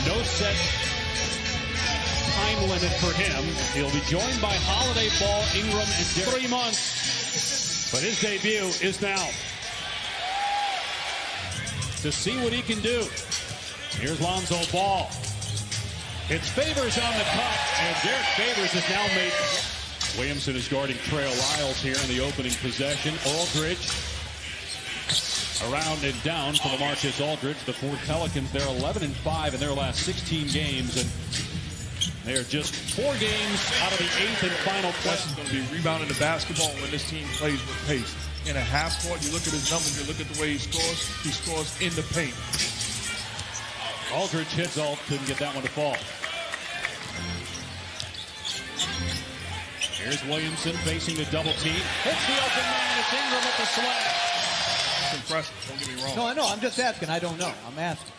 No set time limit for him. He'll be joined by Holiday, Ball, Ingram, and 3 months. But his debut is now. To see what he can do. Here's Lonzo Ball. It's Favors on the cut, and Derek Favors has now made. Williamson is guarding Trey Lyles here in the opening possession. Aldridge around and down for LaMarcus Aldridge. The Ford Pelicans, they're 11-5 in their last 16 games, and they're just 4 games out of the 8th and final place. Is going to be rebounding the basketball when this team plays with pace. In a half court, you look at his numbers, you look at the way he scores in the paint. Aldridge hits Alt, couldn't get that one to fall. Here's Williamson facing the double team. Hits the open man. It's Ingram at the slam. It's impressive. Don't get me wrong. No, I know. I'm just asking. I don't know. I'm asking.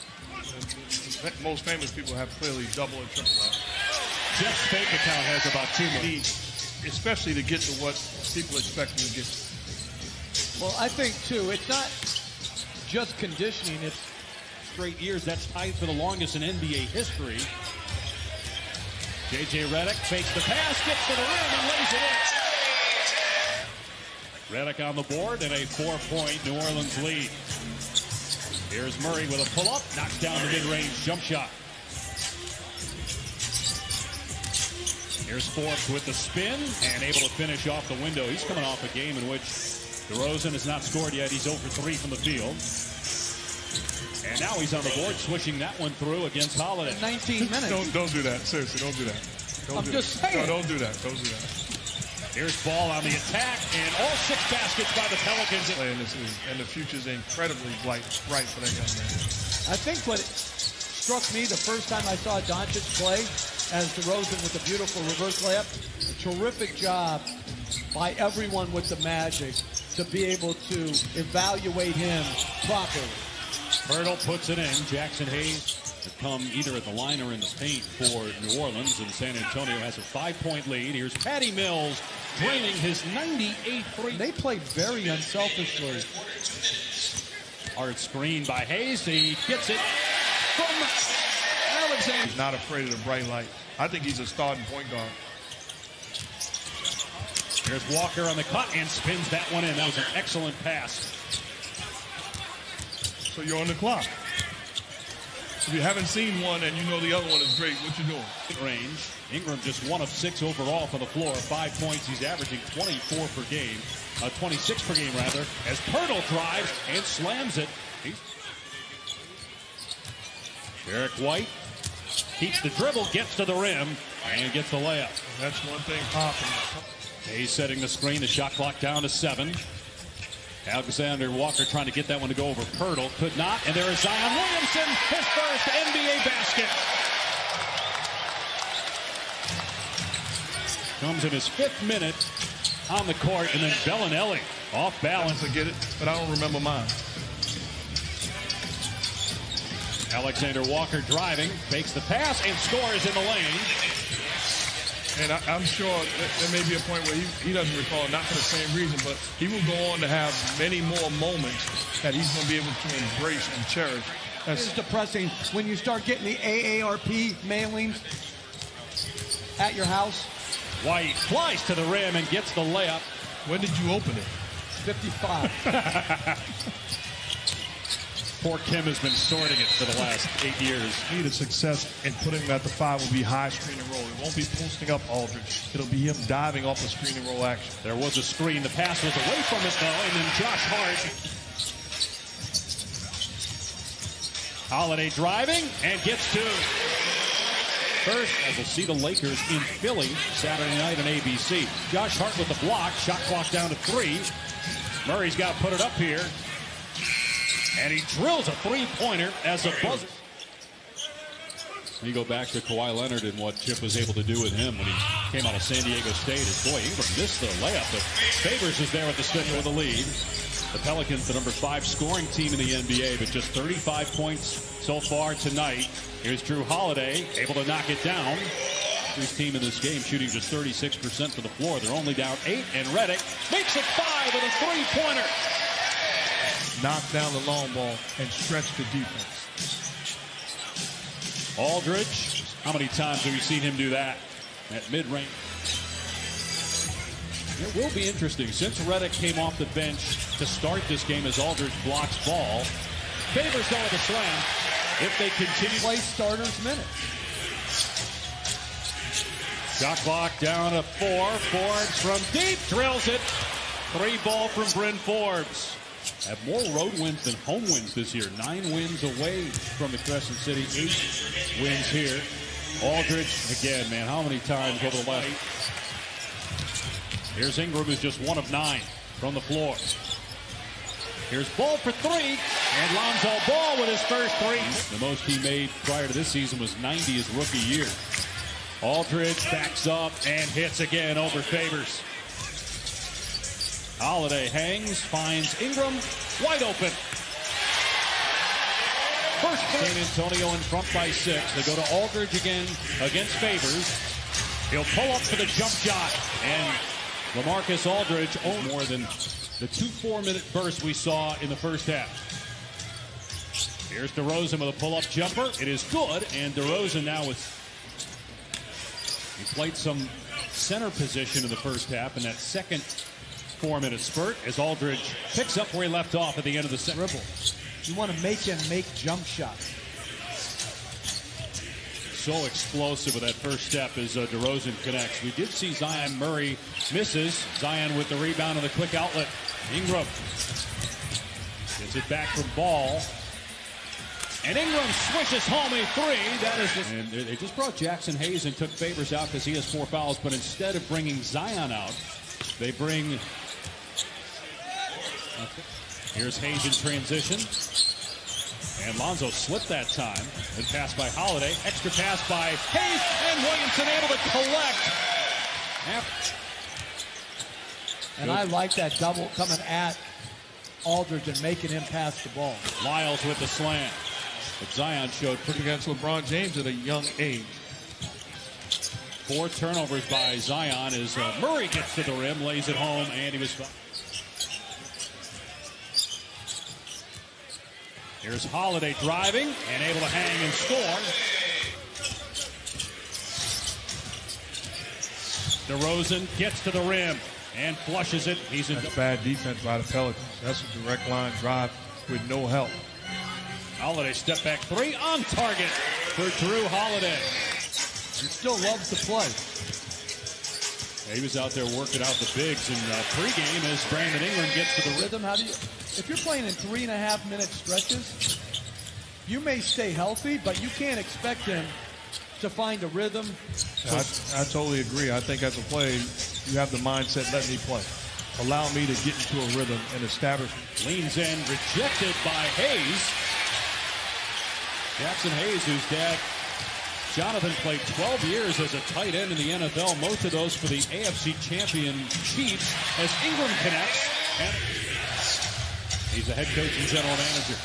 Most famous people have clearly double and triple that. Jeff's bank account has about 2 million. Especially to get to what people expect him to get. Well, I think, too, it's not just conditioning. It's straight years. That's tied for the longest in NBA history. J.J. Redick fakes the pass, gets to the rim, and lays it in. Redick on the board and a 4-point New Orleans lead. Here's Murray with a pull-up, knocks down the mid-range jump shot. Here's Forbes with the spin and able to finish off the window. He's coming off a game in which DeRozan has not scored yet. He's 0 for 3 from the field. And now he's on the board, swishing that one through against Holiday. 19 minutes. Don't do that. Seriously, don't do that. I'm just saying. No, don't do that. Don't do that. Here's Ball on the attack, and all 6 baskets by the Pelicans. In this league, and the future's incredibly bright for that young man. I think what struck me the first time I saw Doncic play as DeRozan with a beautiful reverse layup, a terrific job by everyone with the Magic to be able to evaluate him properly. Hurdle puts it in. Jackson Hayes has come either at the line or in the paint for New Orleans, and San Antonio has a 5-point lead. Here's Patty Mills draining his 98 free. They played very unselfishly. Hard screen by Hayes. He gets it from Alexander. He's not afraid of the bright light. I think he's a starting point guard. Here's Walker on the cut and spins that one in. That was an excellent pass. So you're on the clock. If you haven't seen one and you know the other one is great, what you doing? Range. Ingram just 1 of 6 overall for the floor. 5 points. He's averaging 24 per game. 26 per game, rather. As Pirtle drives and slams it. Derek White keeps the dribble, gets to the rim, and gets the layup. That's one thing popping. Hayes setting the screen. The shot clock down to 7. Alexander Walker trying to get that one to go over Pirtle. Could not. And there is Zion Williamson, his first NBA basket. Comes in his 5th minute on the court. And then Bellinelli off balance. I get it, but I don't remember mine. Alexander Walker driving, fakes the pass, and scores in the lane. And I'm sure there may be a point where he doesn't recall, not for the same reason, but he will go on to have many more moments that he's going to be able to embrace and cherish. It's depressing when you start getting the AARP mailings at your house. White flies to the rim and gets the layup. When did you open it? 55. Poor Kim has been sorting it for the last 8 years. Key to success in putting him at the 5 will be high screen and roll. It won't be posting up Aldridge. It'll be him diving off the screen and roll action. There was a screen. The pass was away from it, though, and then Josh Hart. Holiday driving and gets 2. First, as we'll see the Lakers in Philly Saturday night on ABC. Josh Hart with the block. Shot clock down to 3. Murray's got to put it up here. And he drills a 3-pointer as a buzzer. You go back to Kawhi Leonard and what Chip was able to do with him when he came out of San Diego State. As boy, Ingram missed the layup, but Favors is there at the stretch with the lead. The Pelicans, the number 5 scoring team in the NBA, but just 35 points so far tonight. Here's Drew Holiday, able to knock it down. Drew's team in this game shooting just 36% for the floor. They're only down 8, and Redick makes it 5 with a 3-pointer. Knock down the long ball and stretch the defense. Aldridge, how many times have you seen him do that at mid-range? It will be interesting. Since Redick came off the bench to start this game as Aldridge blocks ball, Favors though with a slam. If they continue play starters minutes. Shot clock down to 4. Forbes from deep drills it. 3 ball from Bryn Forbes. Have more road wins than home wins this year. 9 wins away from the Crescent City. 8 wins here. Aldridge again, man. How many times over the left? Here's Ingram, who's just 1 of 9 from the floor. Here's Ball for 3, and Lonzo Ball with his first 3. The most he made prior to this season was 90 his rookie year. Aldridge backs up and hits again over Favors. Holiday hangs, finds Ingram, wide open. First, San Antonio in front by 6. They go to Aldridge again against Favors. He'll pull up for the jump shot, and LaMarcus Aldridge owns more than the 2 4-minute bursts we saw in the first half. Here's DeRozan with a pull-up jumper. It is good, and DeRozan now he played some center position in the first half in that second 4-minute spurt as Aldridge picks up where he left off at the end of the second. Dribble. You want to make him make jump shots. So explosive with that first step as DeRozan connects. We did see Zion. Murray misses. Zion with the rebound and the quick outlet. Ingram gets it back from Ball. And Ingram swishes home a 3. That is just, and they just brought Jackson Hayes and took Favors out because he has 4 fouls. But instead of bringing Zion out, they bring. Here's Hayes in transition. And Lonzo slipped that time. Good pass by Holiday. Extra pass by Hayes. And Williamson able to collect. And I like that double coming at Aldridge and making him pass the ball. Lyles with the slam. But Zion showed pretty against LeBron James at a young age. 4 turnovers by Zion as Murray gets to the rim, lays it home, and he was fine. Here's Holiday driving and able to hang and score. DeRozan gets to the rim and flushes it. He's in. That's bad defense by the Pelicans. That's a direct line drive with no help. Holiday step back 3 on target for Drew Holiday. He still loves to play. Yeah, he was out there working out the bigs in pregame as Brandon Ingram gets to the rhythm. How do you? If you're playing in 3.5-minute stretches, you may stay healthy, but you can't expect him to find a rhythm. I totally agree. I think as a player, you have the mindset, let me play. Allow me to get into a rhythm and establish. Leans in, rejected by Hayes. Jackson Hayes, whose dad, Jonathan, played 12 years as a tight end in the NFL, most of those for the AFC champion Chiefs, as Ingram connects. And he's the head coach and general manager.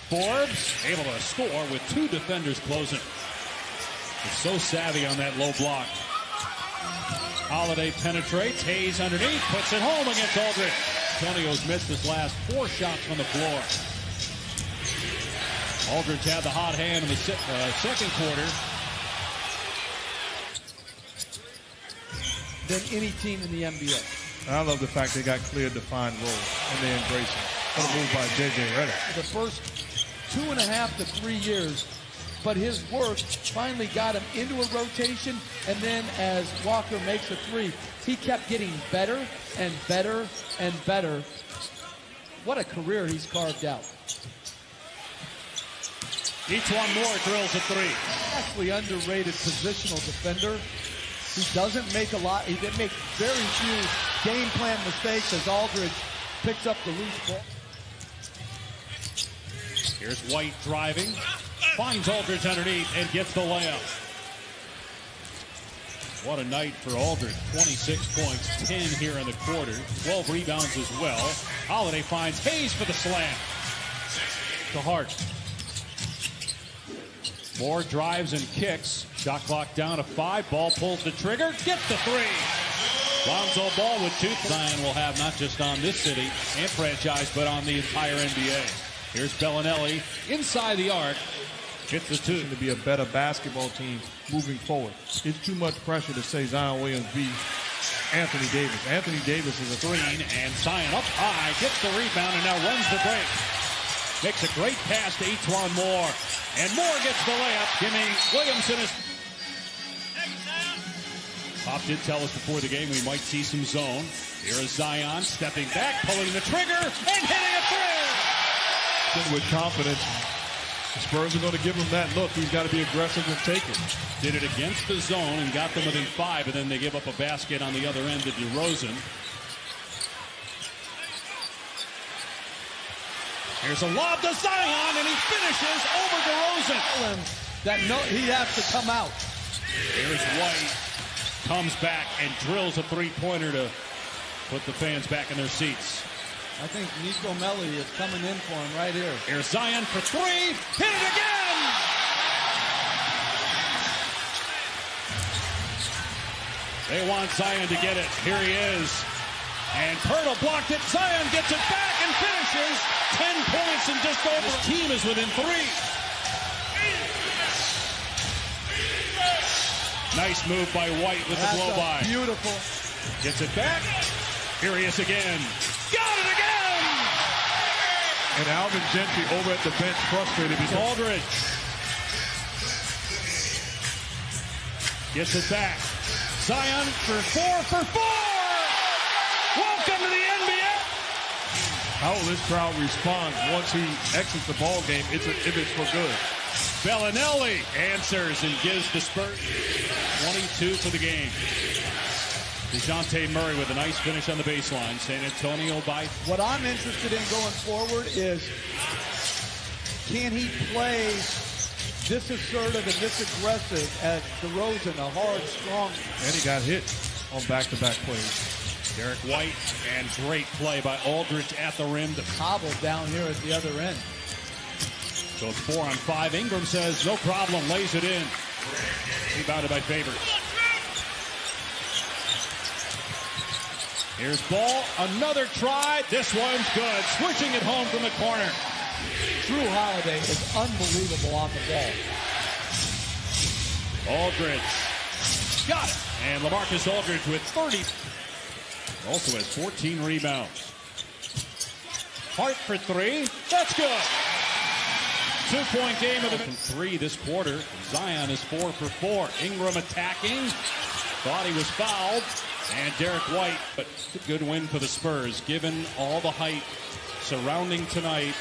Forbes able to score with 2 defenders closing. He's so savvy on that low block. Holiday penetrates. Hayes underneath. Puts it home against Aldridge. Antonio's missed his last 4 shots from the floor. Aldridge had the hot hand in the second quarter. Than any team in the NBA. And I love the fact they got clear defined roles and they embrace it. What a move by J.J. Redick. The first 2.5 to 3 years, but his work finally got him into a rotation, and then as Walker makes a 3, he kept getting better and better and better. What a career he's carved out. Each one more drills a 3. Vastly underrated positional defender. He doesn't make a lot. He didn't make very few game plan mistakes as Aldridge picks up the loose ball. Here's White driving. Finds Aldridge underneath and gets the layup. What a night for Aldridge. 26 points, 10 here in the quarter. 12 rebounds as well. Holiday finds Hayes for the slam. To Hart. Moore drives and kicks. Shot clock down to 5. Ball pulls the trigger. Gets the 3. Lonzo Ball with 2. Zion will have not just on this city and franchise, but on the entire NBA. Here's Bellinelli inside the arc. Hits the two. To be a better basketball team moving forward. It's too much pressure to say Zion Williams be Anthony Davis. Anthony Davis is a Green, and Zion up high, gets the rebound, and now runs the break. Makes a great pass to E'Twaun Moore. And Moore gets the layup, giving Williamson his... Pop did tell us before the game we might see some zone. Here is Zion stepping back, pulling the trigger, and hitting a three. with confidence. The Spurs are going to give him that look. He's got to be aggressive and take it. Did it against the zone and got them within 5, and then they give up a basket on the other end to DeRozan. Here's a lob to Zion, and he finishes over DeRozan. He has to come out. Here's White. Comes back and drills a three-pointer to put the fans back in their seats. I think Nico Melli is coming in for him right here. Here's Zion for 3. Hit it again! They want Zion to get it. Here he is. And Pirtle blocked it. Zion gets it back and finishes. 10 points and just over. His team is within 3. Nice move by White with the blow-by. Beautiful. Gets it back. Here he is again. Got it again! And Alvin Gentry over at the bench frustrated because Aldridge gets it back. Zion for 4 for 4! Welcome to the NBA! How will this crowd respond once he exits the ball game if it's for good? Bellinelli answers and gives the Spurs 22 for the game. DeJounte Murray with a nice finish on the baseline. San Antonio by... What I'm interested in going forward is, can he play this assertive and this aggressive as DeRozan, a hard, strong... And he got hit on back-to-back plays. Derek White, and great play by Aldridge at the rim to cobble down here at the other end. So it's 4 on 5. Ingram says no problem, lays it in. Rebounded by Favors. Here's Ball, another try. This one's good. Switching it home from the corner. Drew Holiday is unbelievable on the ball. Aldridge got it. And LaMarcus Aldridge with 30. Also has 14 rebounds. Hart for 3. That's good. 2-point game of the from 3 this quarter. Zion is 4 for 4. Ingram attacking. Thought he was fouled. And Derek White, but it's a good win for the Spurs, given all the hype surrounding tonight.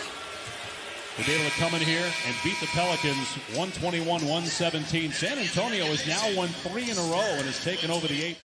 They'll be able to come in here and beat the Pelicans 121-117. San Antonio has now won 3 in a row and has taken over the 8.